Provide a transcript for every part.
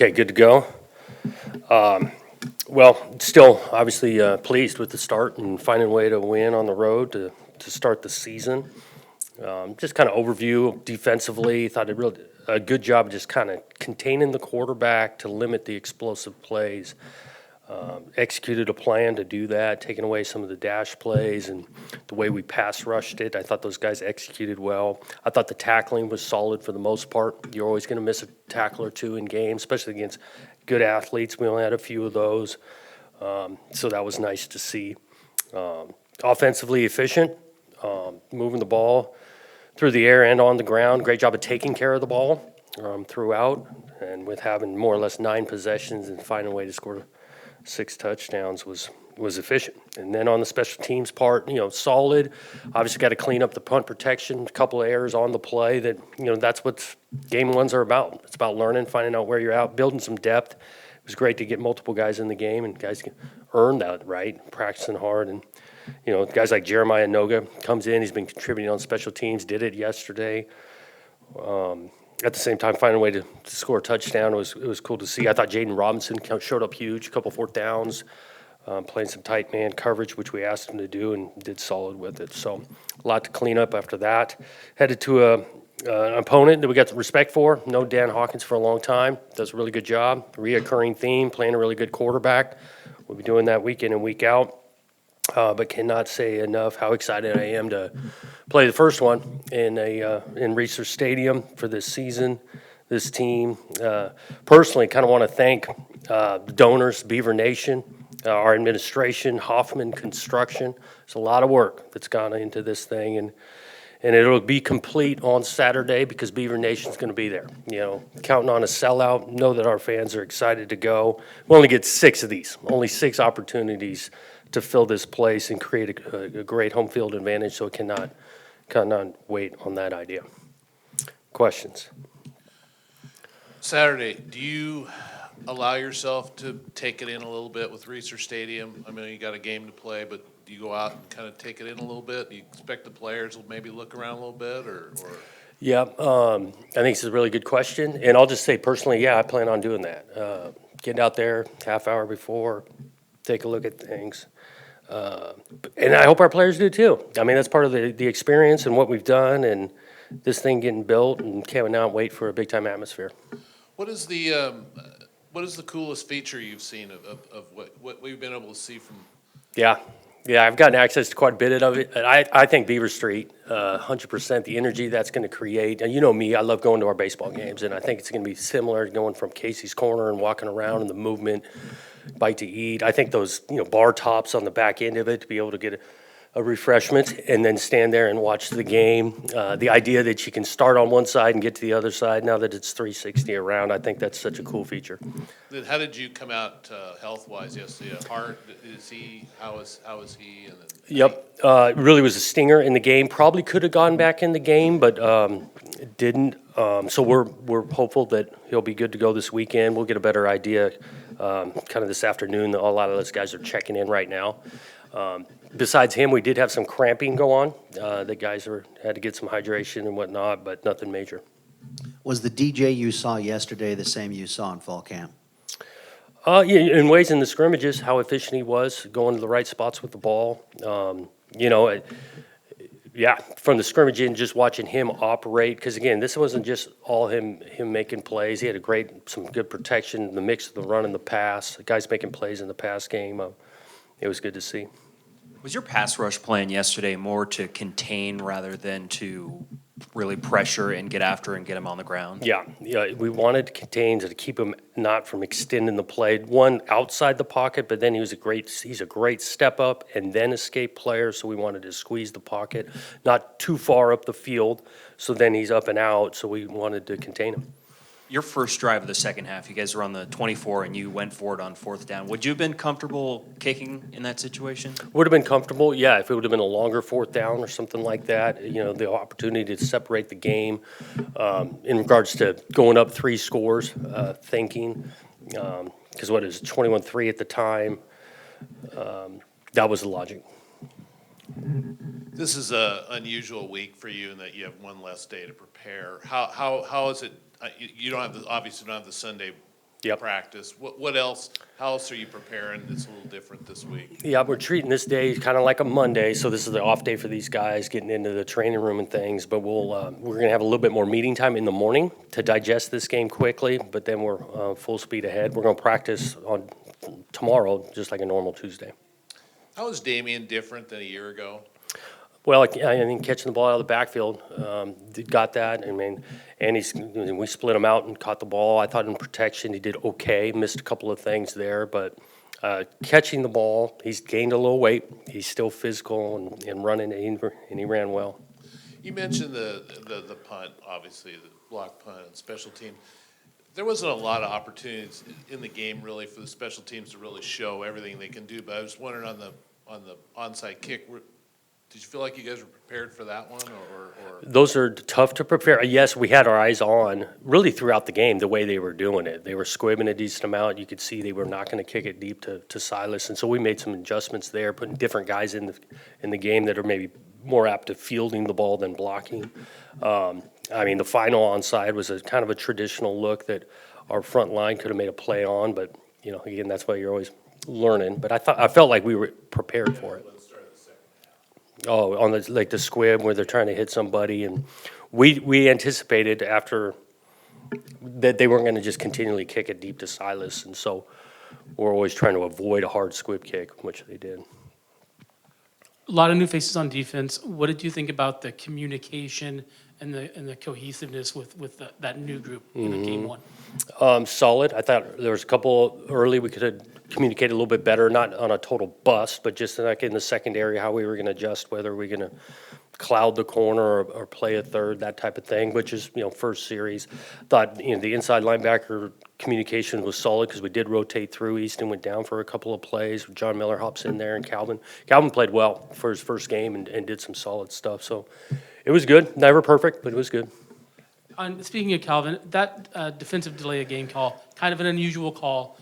Okay, good to go. Well, still obviously pleased with the start and finding a way to win on the road to start the season. Just kind of overview defensively, thought it really a good job of just kind of containing the quarterback to limit the explosive plays. Executed a plan to do that, taking away some of the dash plays and the way we pass rushed it. I thought those guys executed well. I thought the tackling was solid for the most part. You're always going to miss a tackle or two in games, especially against good athletes. We only had a few of those, so that was nice to see. Offensively efficient, moving the ball through the air and on the ground. Great job of taking care of the ball throughout, and with having more or less 9 possessions and finding a way to score 6 touchdowns was efficient. And then on the special teams part, solid. Obviously got to clean up the punt protection, a couple of errors on the play that, that's what game ones are about. It's about learning, finding out where you're at, building some depth. It was great to get multiple guys in the game and guys can earn that, right? Practicing hard. And, guys like Jeremiah Noga comes in. He's been contributing on special teams, did it yesterday. At the same time, finding a way to score a touchdown it was cool to see. I thought Jaden Robinson showed up huge, a couple 4th downs, playing some tight man coverage, which we asked him to do, and did solid with it. So a lot to clean up after that. Headed to an opponent that we got the respect for. Know Dan Hawkins for a long time. Does a really good job. Reoccurring theme, playing a really good quarterback. We'll be doing that week in and week out. But cannot say enough how excited I am to play the first one in Research Stadium for this season, this team. Personally, kind of want to thank the donors, Beaver Nation, our administration, Hoffman Construction. There's a lot of work that's gone into this thing, and it'll be complete on Saturday because Beaver Nation's going to be there. Counting on a sellout. Know that our fans are excited to go. We only get 6 of these, only 6 opportunities to fill this place and create a great home field advantage, so it cannot wait on that idea. Questions? Saturday, do you allow yourself to take it in a little bit with Research Stadium? I mean, you got a game to play, but do you go out and kind of take it in a little bit? Do you expect the players will maybe look around a little bit, or? Yeah, I think it's a really good question, and I'll just say personally, I plan on doing that. Get out there half hour before, take a look at things. And I hope our players do too. I mean, that's part of the experience and what we've done and this thing getting built, and can't now wait for a big-time atmosphere. What is the coolest feature you've seen of what we've been able to see from? Yeah, I've gotten access to quite a bit of it. I think Beaver Street, 100%, the energy that's going to create. And you know me, I love going to our baseball games, and I think it's going to be similar going from Casey's Corner and walking around and the movement, bite to eat. I think those bar tops on the back end of it to be able to get a refreshment and then stand there and watch the game. The idea that you can start on one side and get to the other side now that it's 360 around, I think that's such a cool feature. How did you come out health-wise yesterday? How is he? And then, Yep, it really was a stinger in the game. Probably could have gone back in the game, but didn't. So we're hopeful that he'll be good to go this weekend. We'll get a better idea kind of this afternoon. A lot of those guys are checking in right now. Besides him, we did have some cramping go on. The guys had to get some hydration and whatnot, but nothing major. Was the DJ you saw yesterday the same you saw in fall camp? Yeah, in ways in the scrimmages, how efficient he was, going to the right spots with the ball. From the scrimmage and just watching him operate, because again, this wasn't just all him making plays. He had some good protection, the mix of the run and the pass. The guys making plays in the pass game. It was good to see. Was your pass rush plan yesterday more to contain rather than to really pressure and get after and get him on the ground? Yeah, we wanted to contain to keep him not from extending the play. One, outside the pocket, but then he's a great step up and then escape player, so we wanted to squeeze the pocket, not too far up the field, so then he's up and out, so we wanted to contain him. Your first drive of the second half, you guys were on the 24 and you went for it on 4th down. Would you have been comfortable kicking in that situation? Would have been comfortable, yeah, if it would have been a longer 4th down or something like that. The opportunity to separate the game in regards to going up 3 scores, thinking, because what is 21-3 at the time, that was the logic. This is an unusual week for you in that you have one less day to prepare. How is it? You obviously don't have the Sunday Yep. practice. What else, how else are you preparing that's a little different this week? Yeah, we're treating this day kind of like a Monday, so this is the off day for these guys, getting into the training room and things. But we're going to have a little bit more meeting time in the morning to digest this game quickly. But then we're full speed ahead. We're going to practice on tomorrow, just like a normal Tuesday. How is Damian different than a year ago? Well, I mean, catching the ball out of the backfield, got that. I mean, and we split him out and caught the ball. I thought in protection he did okay, missed a couple of things there, but catching the ball, he's gained a little weight. He's still physical and running, and he ran well. You mentioned the punt, obviously, the block punt and special team. There wasn't a lot of opportunities in the game really for the special teams to really show everything they can do, but I was wondering on the onside kick, did you feel like you guys were prepared for that one, or? Those are tough to prepare. Yes, we had our eyes on really throughout the game the way they were doing it. They were squibbing a decent amount. You could see they were not going to kick it deep to Silas, and so we made some adjustments there, putting different guys in the game that are maybe more apt to fielding the ball than blocking. I mean, the final onside was a kind of a traditional look that our front line could have made a play on, but again, that's why you're always learning. But I felt like we were prepared for it. Oh, on the squib where they're trying to hit somebody, and we anticipated after that they weren't going to just continually kick it deep to Silas, and so we're always trying to avoid a hard squib kick, which they did. A lot of new faces on defense. What did you think about the communication and the cohesiveness with that new group in game one? Solid. I thought there was a couple early we could have communicated a little bit better, not on a total bust, but just like in the secondary, how we were going to adjust, whether we're going to cloud the corner or play a third, that type of thing, which is, first series. Thought, the inside linebacker communication was solid because we did rotate through. Easton went down for a couple of plays. John Miller hops in there, and Calvin played well for his first game and did some solid stuff. So it was good. Never perfect, but it was good. Speaking of Calvin, that defensive delay of game call, kind of an unusual call.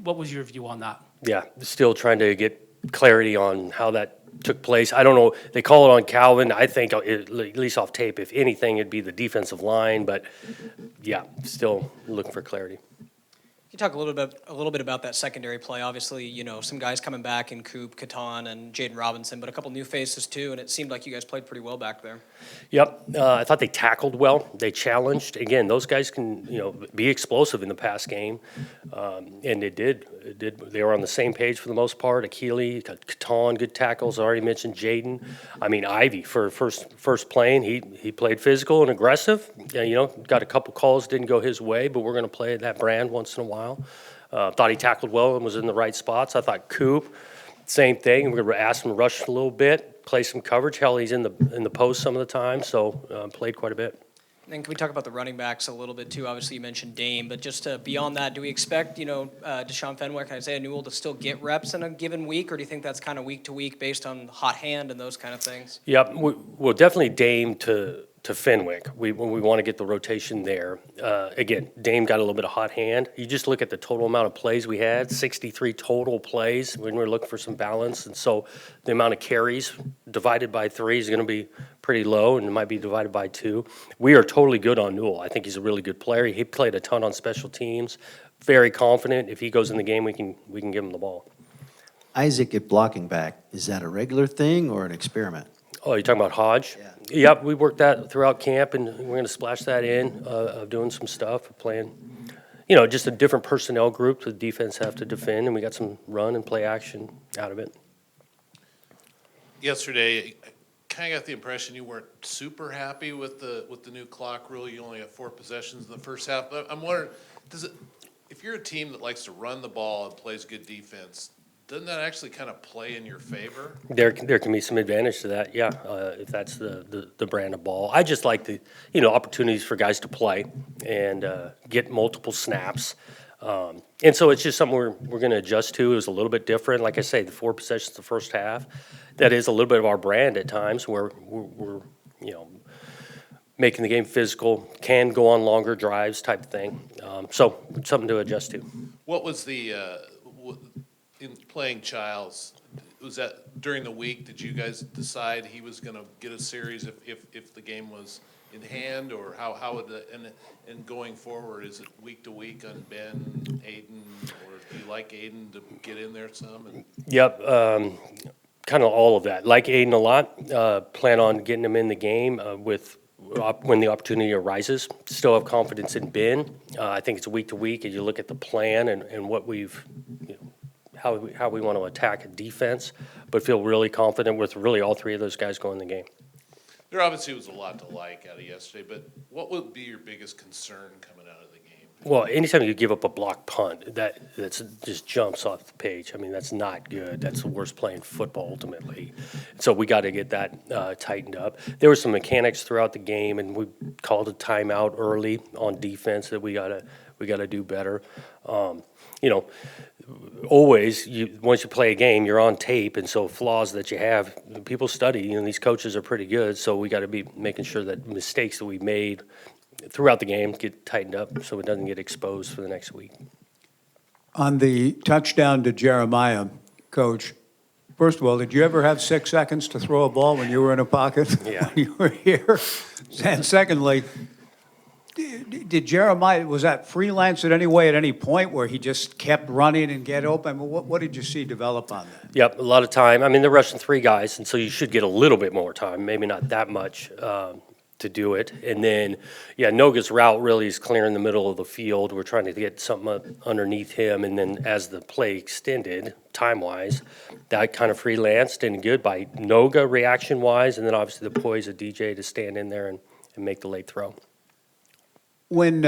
What was your view on that? Yeah, still trying to get clarity on how that took place. I don't know. They call it on Calvin. I think, at least off tape, if anything, it'd be the defensive line. But, yeah, still looking for clarity. Can you talk a little bit about that secondary play? Obviously, some guys coming back in Coop, Catan, and Jaden Robinson, but a couple new faces too, and it seemed like you guys played pretty well back there. Yep, I thought they tackled well. They challenged. Again, those guys can, be explosive in the pass game, and it did. They were on the same page for the most part. Akili, Catan, good tackles. I already mentioned Jaden. I mean, Ivy for first playing, he played physical and aggressive. Yeah, got a couple calls, didn't go his way, but we're going to play that brand once in a while. Thought he tackled well and was in the right spots. I thought Coop, same thing. We're going to ask him to rush a little bit, play some coverage. Hell, he's in the post some of the time, so played quite a bit. And then can we talk about the running backs a little bit too? Obviously, you mentioned Dame, but just beyond that, do we expect, Deshaun Fenwick and Isaiah Newell to still get reps in a given week, or do you think that's kind of week to week based on hot hand and those kind of things? Yep, we'll definitely Dame to Fenwick. We want to get the rotation there. Again, Dame got a little bit of hot hand. You just look at the total amount of plays we had, 63 total plays when we're looking for some balance. And so the amount of carries divided by 3 is going to be pretty low, and it might be divided by 2. We are totally good on Newell. I think he's a really good player. He played a ton on special teams. Very confident. If he goes in the game, we can give him the ball. Isaac at blocking back, is that a regular thing or an experiment? Oh, you're talking about Hodge? Yeah. Yep, we worked that throughout camp, and we're going to splash that in, of doing some stuff, playing, just a different personnel group the defense have to defend, and we got some run and play action out of it. Yesterday, I kind of got the impression you weren't super happy with the new clock rule. You only have 4 possessions in the first half. But I'm wondering, if you're a team that likes to run the ball and plays good defense, doesn't that actually kind of play in your favor? There can be some advantage to that, yeah, if that's the brand of ball. I just like the, opportunities for guys to play and get multiple snaps. And so it's just something we're going to adjust to. It was a little bit different. Like I say, the 4 possessions the first half, that is a little bit of our brand at times where we're making the game physical, can go on longer drives type of thing. So something to adjust to. What was the in playing Childs? Was that during the week? Did you guys decide he was going to get a series if the game was in hand, or how would and going forward, is it week to week on Ben, Aiden, or do you like Aiden to get in there some? And Yep, kind of all of that. Like Aiden a lot. Plan on getting him in the game when the opportunity arises. Still have confidence in Ben. I think it's week to week as you look at the plan and what we've, how we want to attack a defense, but feel really confident with really all three of those guys going the game. there obviously was a lot to like out of yesterday, but what would be your biggest concern coming out of the game? Well, anytime you give up a block punt, that's just jumps off the page. I mean, that's not good. That's the worst play in football ultimately. So we got to get that tightened up. There were some mechanics throughout the game, and we called a timeout early on defense that we gotta do better. Always once you play a game, you're on tape, and so flaws that you have, people study. These coaches are pretty good, so we got to be making sure that mistakes that we made throughout the game get tightened up so it doesn't get exposed for the next week. On the touchdown to Jeremiah, Coach, first of all, did you ever have 6 seconds to throw a ball when you were in a pocket? Yeah. When you were here? And secondly, did Jeremiah, was that freelance at any way at any point where he just kept running and get open? What did you see develop on that? Yep, a lot of time. I mean, they're rushing three guys, and so you should get a little bit more time, maybe not that much to do it. And then, Noga's route really is clearing the middle of the field. We're trying to get something underneath him, and then as the play extended, time-wise, that kind of freelanced and good by Noga reaction-wise, and then obviously the poise of DJ to stand in there and make the late throw. When,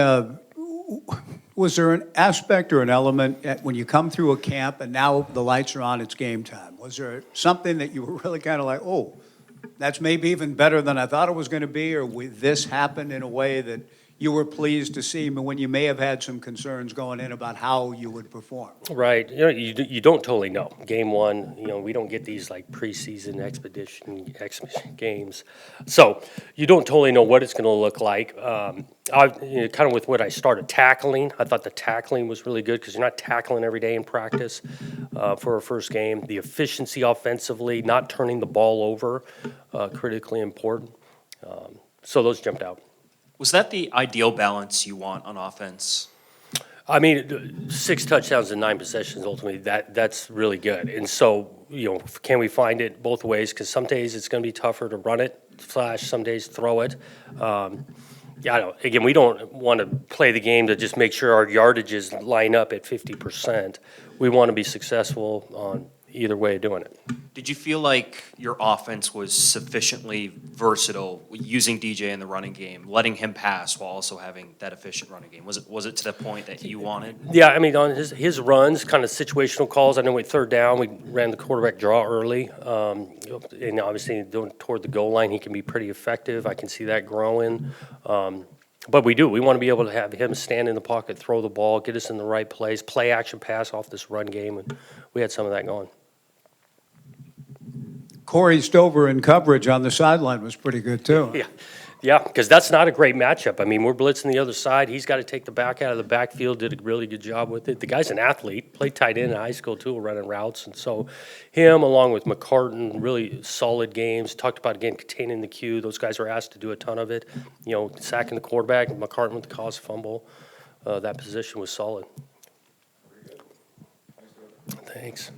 was there an aspect or an element when you come through a camp and now the lights are on, it's game time? Was there something that you were really kind of like, oh, that's maybe even better than I thought it was going to be, or this happened in a way that you were pleased to see when you may have had some concerns going in about how you would perform? Right. You don't totally know. Game one, we don't get these like preseason exhibition games. So you don't totally know what it's going to look like. Kind of with what I started tackling, I thought the tackling was really good because you're not tackling every day in practice for our first game. The efficiency offensively, not turning the ball over, critically important. So those jumped out. Was that the ideal balance you want on offense? I mean, 6 touchdowns and 9 possessions, ultimately, that's really good. And so, can we find it both ways? Because some days it's going to be tougher to run it, some days throw it. Again, we don't want to play the game to just make sure our yardages line up at 50%. We want to be successful on either way of doing it. Did you feel like your offense was sufficiently versatile, using DJ in the running game, letting him pass while also having that efficient running game? Was it to the point that you wanted? Yeah, I mean, on his runs, kind of situational calls. I know with third down, we ran the quarterback draw early. And obviously, toward the goal line, he can be pretty effective. I can see that growing. But we do. We want to be able to have him stand in the pocket, throw the ball, get us in the right place, play action pass off this run game. And we had some of that going. Corey Stover in coverage on the sideline was pretty good, too. Yeah, because that's not a great matchup. I mean, we're blitzing the other side. He's got to take the back out of the backfield, did a really good job with it. The guy's an athlete, played tight end in high school, too, running routes. And so him, along with McCartan, really solid games. Talked about, again, containing the queue. Those guys were asked to do a ton of it. Sacking the quarterback, McCartan with the cause fumble. That position was solid. Thanks.